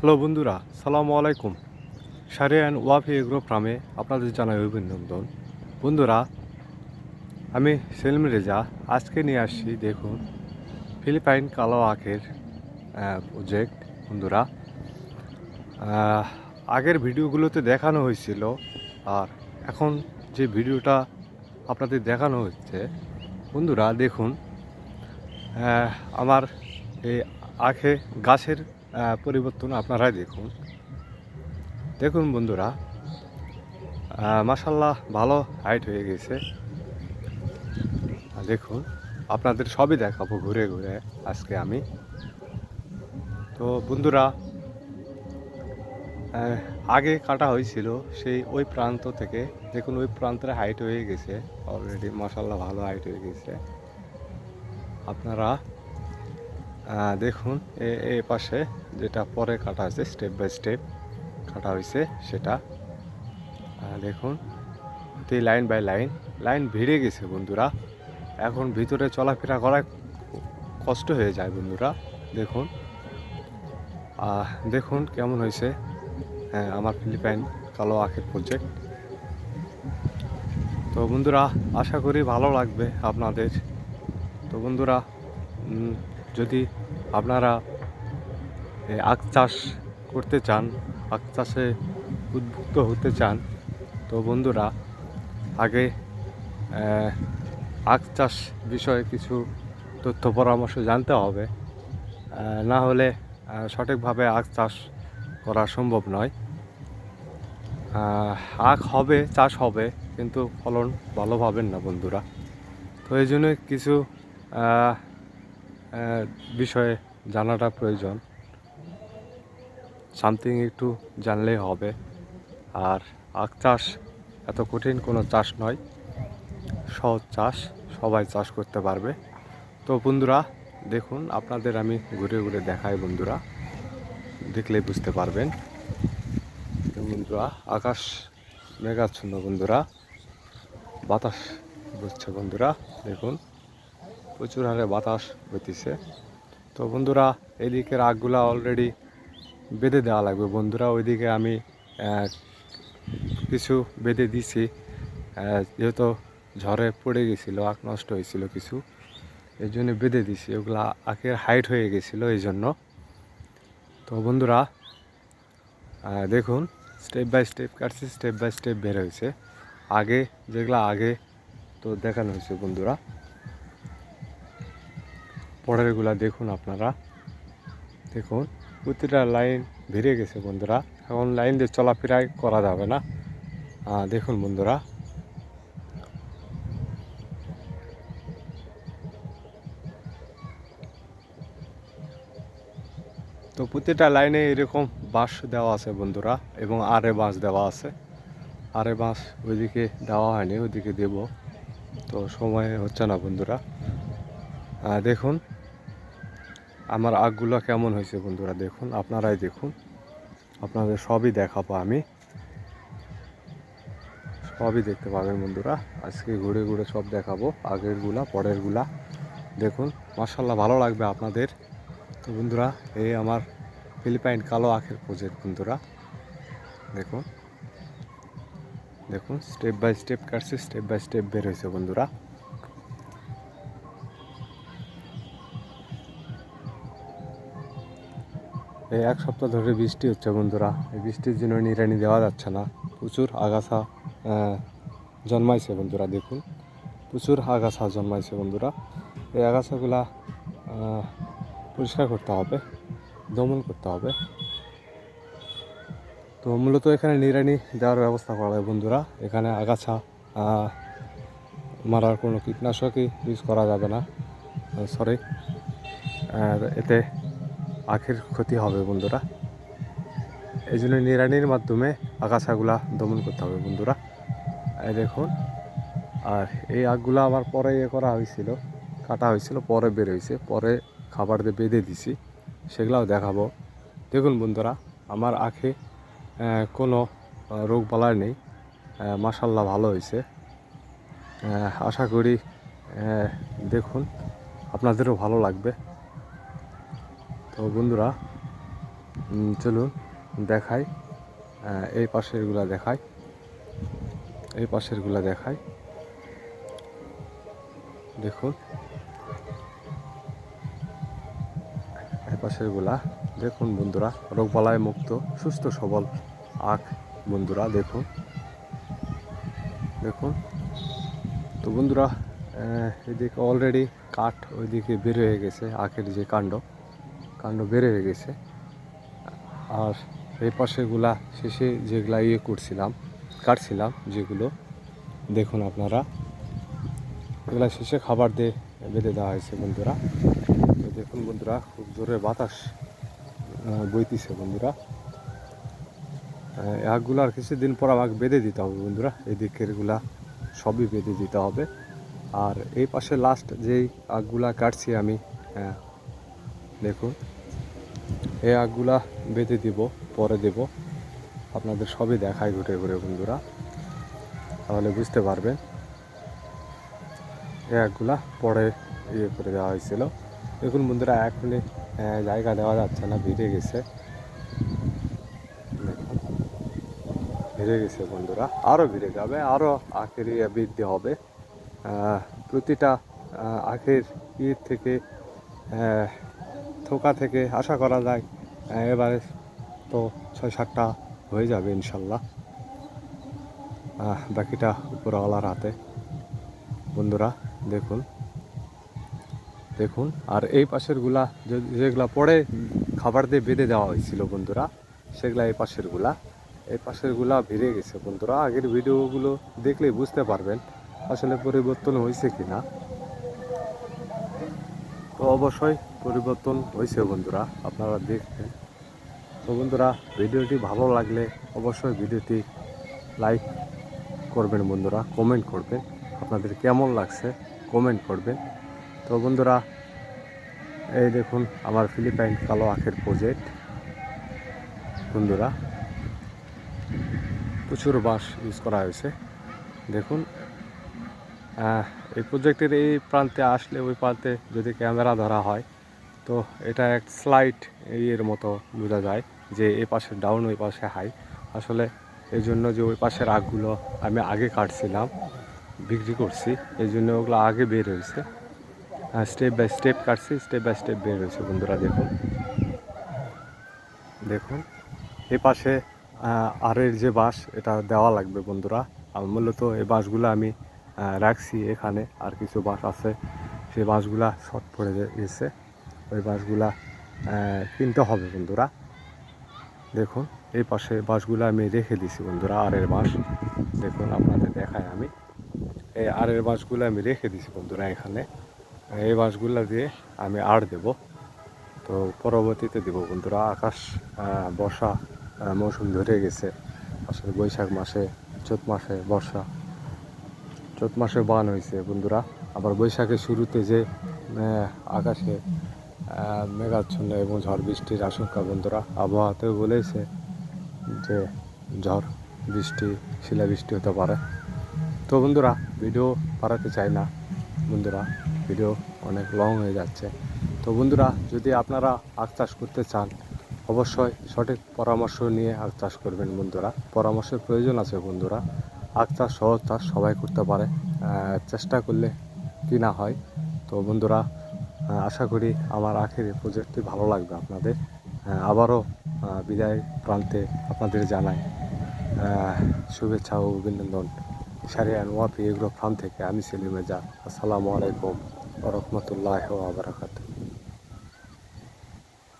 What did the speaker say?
Hello বন্ধুরা, সালামু আলাইকুম। শারে অ্যান্ড ওয়াফি এগ্রো ফার্মে আপনাদের জানাই অভিনন্দন। বন্ধুরা, আমি সেলিম রেজা। আজকে নিয়ে আসছি, দেখুন, ফিলিপাইন কালো আখের প্রজেক্ট। বন্ধুরা, আগের ভিডিওগুলোতে দেখানো হয়েছিল, আর এখন যে ভিডিওটা আপনাদের দেখানো হচ্ছে, বন্ধুরা দেখুন, আমার এই আখে গাছের পরিবর্তন আপনারাই দেখুন। দেখুন বন্ধুরা, মাশাল্লাহ ভালো হাইট হয়ে গেছে। দেখুন, আপনাদের সবই দেখাবো ঘুরে ঘুরে আজকে আমি। তো বন্ধুরা, আগে কাটা হয়েছিল সেই ওই প্রান্ত থেকে, দেখুন ওই প্রান্তের হাইট হয়ে গেছে অলরেডি। মাশাল্লাহ ভালো হাইট হয়ে গেছে। আপনারা দেখুন, এ পাশে যেটা পরে কাটা হয়েছে, স্টেপ বাই স্টেপ কাটা হয়েছে সেটা দেখুন। লাইন বাই লাইন লাইন ভিড়ে গেছে বন্ধুরা। এখন ভিতরে চলাফেরা করা কষ্ট হয়ে যায় বন্ধুরা। দেখুন, দেখুন কেমন হয়েছে আমার ফিলিপাইন কালো আখের প্রজেক্ট। তো বন্ধুরা, আশা করি ভালো লাগবে আপনাদের। তো বন্ধুরা, যদি আপনারা আখ চাষ করতে চান, আখ চাষে উদ্বুদ্ধ হতে চান, তো বন্ধুরা আগে আখ চাষ বিষয়ে কিছু তথ্য পরামর্শ জানতে হবে। না হলে সঠিকভাবে আখ চাষ করা সম্ভব নয়। আখ হবে, চাষ হবে, কিন্তু ফলন ভালো পাবেন না বন্ধুরা। তো এই জন্য কিছু বিষয়ে জানাটা প্রয়োজন। সামথিং একটু জানলেই হবে। আর আখ চাষ এত কঠিন কোনো চাষ নয়, সহজ চাষ, সবাই চাষ করতে পারবে। তো বন্ধুরা দেখুন, আপনাদের আমি ঘুরে ঘুরে দেখাই বন্ধুরা, দেখলেই বুঝতে পারবেন। বন্ধুরা, আকাশ মেঘাচ্ছন্ন বন্ধুরা, বাতাস বইছে বন্ধুরা। দেখুন, প্রচুর হারে বাতাস বইতেছে। তো বন্ধুরা, এদিকের আগগুলা অলরেডি বেঁধে দেওয়া লাগবে বন্ধুরা। ওইদিকে আমি কিছু বেঁধে দিছি, যেহেতু ঝড়ে পড়ে গেছিলো, আখ নষ্ট হয়েছিল কিছু, এই জন্য বেঁধে দিছি। ওগুলা আখের হাইট হয়ে গেছিলো এই জন্য। তো বন্ধুরা দেখুন, স্টেপ বাই স্টেপ কাটছি, স্টেপ বাই স্টেপ বের হয়েছে। আগে যেগুলা আগে তো দেখানো হয়েছে বন্ধুরা, পরেরগুলা দেখুন আপনারা। দেখুন, প্রতিটা লাইন ভিড়ে গেছে বন্ধুরা। এখন লাইন দিয়ে চলাফেরাই করা যাবে না। দেখুন বন্ধুরা, তো প্রতিটা লাইনে এরকম বাঁশ দেওয়া আছে বন্ধুরা, এবং আরে বাঁশ দেওয়া আছে। আরে বাঁশ ওইদিকে দেওয়া হয়নি, ওইদিকে দেব, তো সময় হচ্ছে না বন্ধুরা। দেখুন আমার আগগুলো কেমন হয়েছে বন্ধুরা। দেখুন, আপনারাই দেখুন, আপনাদের সবই দেখাবো আমি, সবই দেখতে পাবেন বন্ধুরা। আজকে ঘুরে ঘুরে সব দেখাবো, আগেরগুলা পরেরগুলা। দেখুন, মাশাল্লাহ ভালো লাগবে আপনাদের। তো বন্ধুরা, এই আমার ফিলিপাইন কালো আখের প্রজেক্ট বন্ধুরা। দেখুন দেখুন, স্টেপ বাই স্টেপ কাটছে, স্টেপ বাই স্টেপ বের হয়েছে বন্ধুরা। এই এক সপ্তাহ ধরে বৃষ্টি হচ্ছে বন্ধুরা। এই বৃষ্টির জন্য নিড়ানি দেওয়া যাচ্ছে না। প্রচুর আগাছা জন্মাইছে বন্ধুরা। দেখুন, প্রচুর আগাছা জন্মাইছে বন্ধুরা। এই আগাছাগুলা পরিষ্কার করতে হবে, দমন করতে হবে। তো মূলত এখানে নিড়ানি দেওয়ার ব্যবস্থা করা হয় বন্ধুরা। এখানে আগাছা মারার কোনো কীটনাশকই ইউজ করা যাবে না, সরি, এতে আখের ক্ষতি হবে বন্ধুরা। এই জন্য নিড়ানির মাধ্যমে আগাছাগুলা দমন করতে হবে বন্ধুরা। এই দেখুন, আর এই আখগুলো আবার পরে করা হয়েছিল, কাটা হয়েছিল, পরে বের হয়েছে, পরে খাবার দিয়ে বেঁধে দিছি, সেগুলাও দেখাবো। দেখুন বন্ধুরা, আমার আখে কোনো রোগ বালাই নেই, মাশাল্লাহ ভালো হয়েছে। আশা করি দেখুন আপনাদেরও ভালো লাগবে। তো বন্ধুরা, চলুন দেখাই, এই পাশেরগুলা দেখাই, এই পাশেরগুলা দেখাই। দেখুন এই পাশেরগুলা দেখুন বন্ধুরা, রোগবালাই মুক্ত সুস্থ সবল আখ বন্ধুরা। দেখুন দেখুন তো বন্ধুরা, এদিকে অলরেডি কাঠ ওইদিকে বের হয়ে গেছে, আখের যে কাণ্ড বের হয়ে গেছে। আর এই পাশেগুলা শেষে যেগুলা কাটছিলাম যেগুলো দেখুন আপনারা, এগুলা শেষে খাবার দিয়ে বেঁধে দেওয়া হয়েছে বন্ধুরা। তো দেখুন বন্ধুরা, খুব জোরে বাতাস বইতেছে বন্ধুরা। আখগুলো আর কিছুদিন পর আমাকে বেঁধে দিতে হবে বন্ধুরা, এই দিকেরগুলা সবই বেঁধে দিতে হবে। আর এই পাশে লাস্ট যেই আখগুলা কাটছি আমি, দেখুন এই আখগুলা বেঁধে দিব, পরে দেব আপনাদের, সবই দেখায় ঘুরে ঘুরে বন্ধুরা, তাহলে বুঝতে পারবেন। এই আখগুলা পরে করে দেওয়া হয়েছিল। দেখুন বন্ধুরা, এখনই জায়গা দেওয়া যাচ্ছে না, ভিড়ে গেছে, ভিড়ে গেছে বন্ধুরা, আরও ভিড়ে যাবে, আরও আখের বৃদ্ধি হবে। প্রতিটা আখের থেকে থোকা থেকে আশা করা যায় এবারে তো 6-7টা হয়ে যাবে ইনশাল্লাহ। বাকিটা উপরওয়ালার হাতে বন্ধুরা। দেখুন দেখুন আর এই পাশেরগুলা যেগুলা পরে খাবার দিয়ে বেঁধে দেওয়া হয়েছিল বন্ধুরা, সেগুলা এই পাশেরগুলা ভিড়ে গেছে বন্ধুরা। আগের ভিডিওগুলো দেখলেই বুঝতে পারবেন আসলে পরিবর্তন হয়েছে কিনা। তো অবশ্যই পরিবর্তন হয়েছে বন্ধুরা, আপনারা দেখবেন। তো বন্ধুরা, ভিডিওটি ভালো লাগলে অবশ্যই ভিডিওটি লাইক করবেন বন্ধুরা, কমেন্ট করবেন, আপনাদের কেমন লাগছে কমেন্ট করবেন। তো বন্ধুরা, এই দেখুন আমার ফিলিপাইন কালো আখের প্রজেক্ট বন্ধুরা, প্রচুর বাঁশ ইউজ করা হয়েছে। দেখুন এই প্রজেক্টের এই প্রান্তে আসলে ওই প্রান্তে যদি ক্যামেরা ধরা হয় তো এটা এক স্লাইড এর মতো বোঝা যায় যে এই পাশে ডাউন ওই পাশে হাই। আসলে এই জন্য যে ওই পাশের আখগুলো আমি আগে কাটছিলাম, বিক্রি করছি, এই জন্য ওগুলো আগে বের হয়েছে। স্টেপ বাই স্টেপ কাটছি, স্টেপ বাই স্টেপ বের হয়েছে বন্ধুরা। দেখুন দেখুন এই পাশে আরের যে বাঁশ, এটা দেওয়া লাগবে বন্ধুরা। মূলত এই বাঁশগুলো আমি রাখছি এখানে, আর কিছু বাঁশ আছে সেই বাঁশগুলা শর্ট পড়ে গেছে, ওই বাঁশগুলা কিনতে হবে বন্ধুরা। দেখুন এই পাশে বাঁশগুলো আমি রেখে দিছি বন্ধুরা, আরের বাঁশ দেখুন আপনাদের দেখায় আমি, এই আরের বাঁশগুলো আমি রেখে দিছি বন্ধুরা এখানে। এই বাঁশগুলো দিয়ে আমি আড় দেব, তো পরবর্তীতে দেব বন্ধুরা। আকাশ বর্ষা মৌসুম ধরে গেছে, আসলে বৈশাখ মাসে চৈত মাসে বর্ষা, চৈত মাসে বান হয়েছে বন্ধুরা। আবার বৈশাখের শুরুতে যে আকাশে মেঘাচ্ছন্ন এবং ঝড় বৃষ্টির আশঙ্কা বন্ধুরা, আবহাওয়াতেও বলেছে যে ঝড় বৃষ্টি শিলাবৃষ্টি হতে পারে। তো বন্ধুরা, ভিডিও বাড়াতে চাই না বন্ধুরা, ভিডিও অনেক লং হয়ে যাচ্ছে। তো বন্ধুরা, যদি আপনারা আখ চাষ করতে চান অবশ্যই সঠিক পরামর্শ নিয়ে আখ চাষ করবেন বন্ধুরা। পরামর্শের প্রয়োজন আছে বন্ধুরা। আখ চাষ সহজ চাষ, সবাই করতে পারে, চেষ্টা করলে কি না হয়। তো বন্ধুরা, আশা করি আমার আখের এই প্রজেক্টটি ভালো লাগবে আপনাদের। আবারও বিদায় প্রান্তে আপনাদের জানাই শুভেচ্ছা ও অভিনন্দন। শারিয়ান ওয়াফি এগ্রো ফার্ম থেকে আমি সেলিম রেজা। আসসালামু আলাইকুম ওয়া রাহমাতুল্লাহি ওয়া বারাকাতুহু।